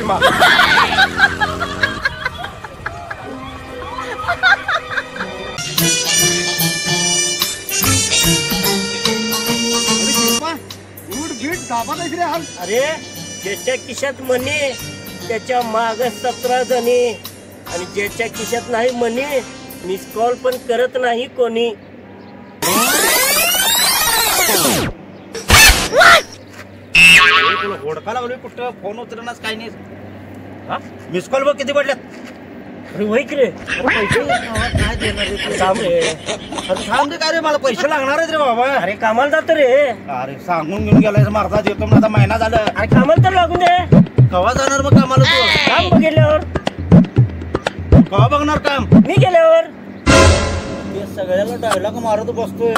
मा अरे ज्याच्या खिशात मनी त्याच्या माग 17 जणी आणि ज्याच्या खिशात नाही मनी मिस कॉल पण करत नाही कोणी. ओळखा लागलोय कुठं फोन उचलनाच काही नाही. मिस कॉल बघ किती पडल्यात. अरे वैक रे पैसे काय देणार रे काम रे. अरे थांब रे काय रे मला पैसे लागणार आहेत रे बाबा. अरे कामाला जातो रे. अरे सांगून घेऊन गेलाय मारता देतो आता महिना झाला. अरे कामाला तर लागून दे. कवा जाणार मग कामाला तू. काम बघितल्यावर कवा बघणार काम. मी गेल्यावर हे सगळ्याला डायलॉग मारत बसतोय.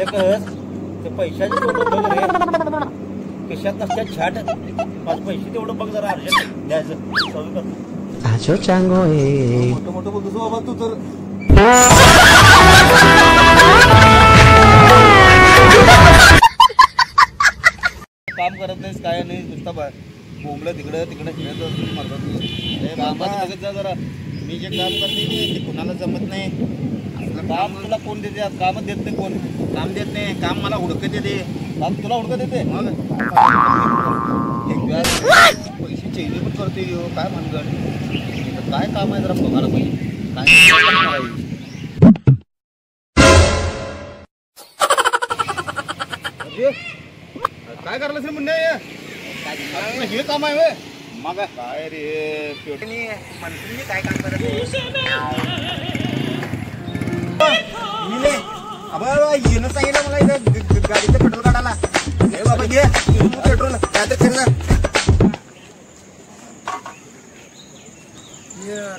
एकच ते पैशाचे फोटो बघ रे खिशात नसत्या छाट. पाच पैसे तेवढं बघ जरा अर्जंट द्यायचं चालू कर. आजो चांगो मोठं मोठं बघतो बाबा तू तर. काम करत नाहीस काय नाही नुसता बोंबलं तिकडं तिकडे फिरत म्हणतात जा जरा. मी जे काम करते ते कुणाला जमत नाही. काम तुला कोण देते कामच देत नाही. कोण काम देत नाही. काम मला हुडकत देते. काम तुला हुडकत देते मग पैसे चैनी पण करते काय म्हणगड. काय काम आहे जरा बघायला पाहिजे काय करायला असेल म्हणणे हे काम आहे वे मग काय रे मंत्री काय काम करत येणं सांगितलं मला इथं गाडीचं पेट्रोल काढायला. हे बाबा घे पेट्रोल काय तर फिरणार.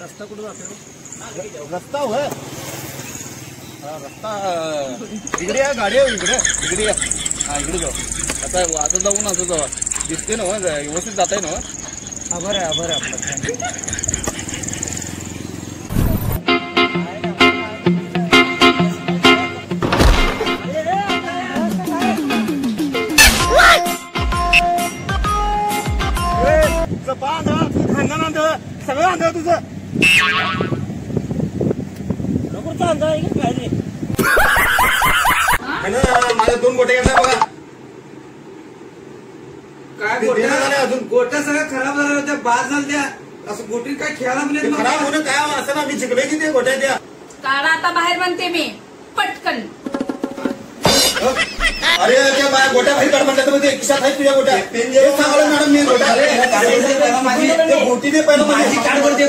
रस्ता कुठं जातो. रस्ता होय रस्ता इकडे या गाडी इकडे इकडे या. हा इकडे जाऊ आता आता जाऊन असं जाऊ दिसते ना व्यवस्थित जात आहे ना. बरं आहे बरं आपलं. सगळं आंधळ तुझं माझ्या 2 गोटे घेतला बघा. काय अजून गोट्या सगळ्या खराब झाल्या होत्या. बाद झाल्या त्या असं गोटी काय खेळायला मिळेल. खराब होणं काय असं ना मी शिकलोय की ते गोट्या द्या. काढा आता बाहेर म्हणते मी पटकन. अरे त्या गोट्या बाहेर काढ म्हणतात ते खिशात आहेत तुझ्या गोट्या. मॅडम मी गोट्या गोटी दे पहिलं माझी काढ करते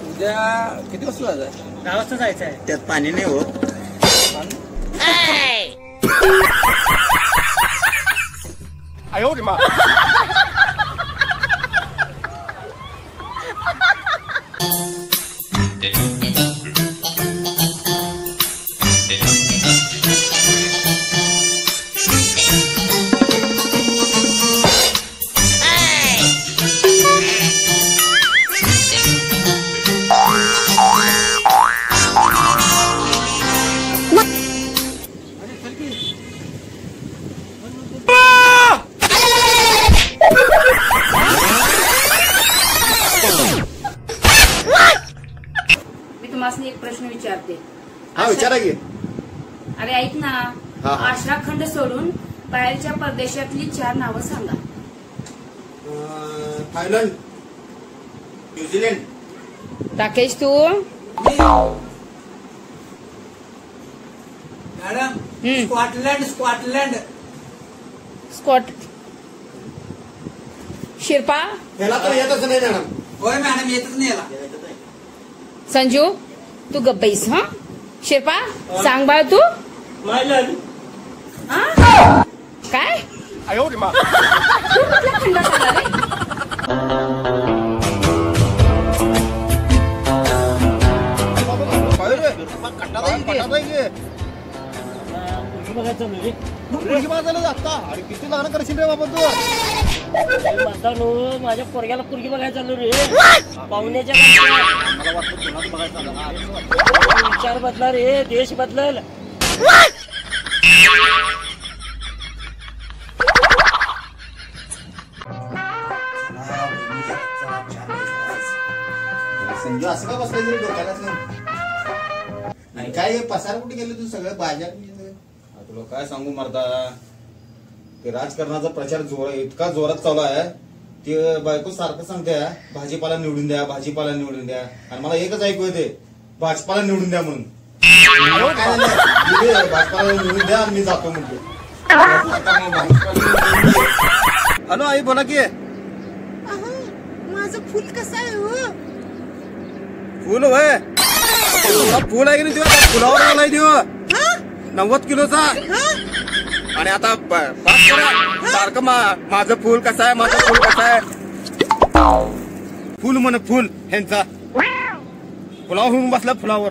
उद्या किती वाजता जायचं. 10 वाजता जायचं आहे. त्यात पाणी नाही हो. आयो रे मा एक प्रश्न विचारते. हा विचारा की. अरे ऐक ना. आशा खंड सोडून बाहेरच्या परदेशातली 4 नावं सांगा. Thailand New Zealand. राकेश तू. Madam Scotland Scotland. शिरपा. याला तर येतच नाही मॅडम. होय मॅडम येतच नाही याला. संजू तू गप्पईस. हा शिरपा सांग बाळ तू. मायलन काय. आयो रे मा तू कुठल्या खंडात आला रे. खंडात आहे की बघायचं म्हणजे मुलगी माझ्याला जाता आणि किती लग्न करशील रे बाबा तू म्हणता माझ्या पोरग्याला पोरगी बघायला चालू रे पाहुण्याच्या मला वाटतं कोणाचं बघायचं विचार बदला रे देश बदलल संजू असं का बसलाय डोक्यालाच आणि काय पसार कुठे गेले तू सगळं बाजार तुला काय सांगू मरदा ते राजकारणाचा प्रचार इतका जोरात चालू आहे ते बायको सारखं सांगते भाजीपाला निवडून द्या भाजीपाला निवडून द्या आणि मला एकच ऐकू येते भाजपाला निवडून द्या म्हणून भाजपाला निवडून द्या आणि मी जातो म्हणतो हॅलो आई बोला की माझं फुल कसं आहे हो फुल होय फुल आहे की नाही तुला फुलावर आलाय देव 90 किलोचा आणि आता सारखं माझं फुल कसं आहे माझं फुल कसं आहे फुल म्हण फुल ह्यांचा फुलावर होऊन बसला फुलावर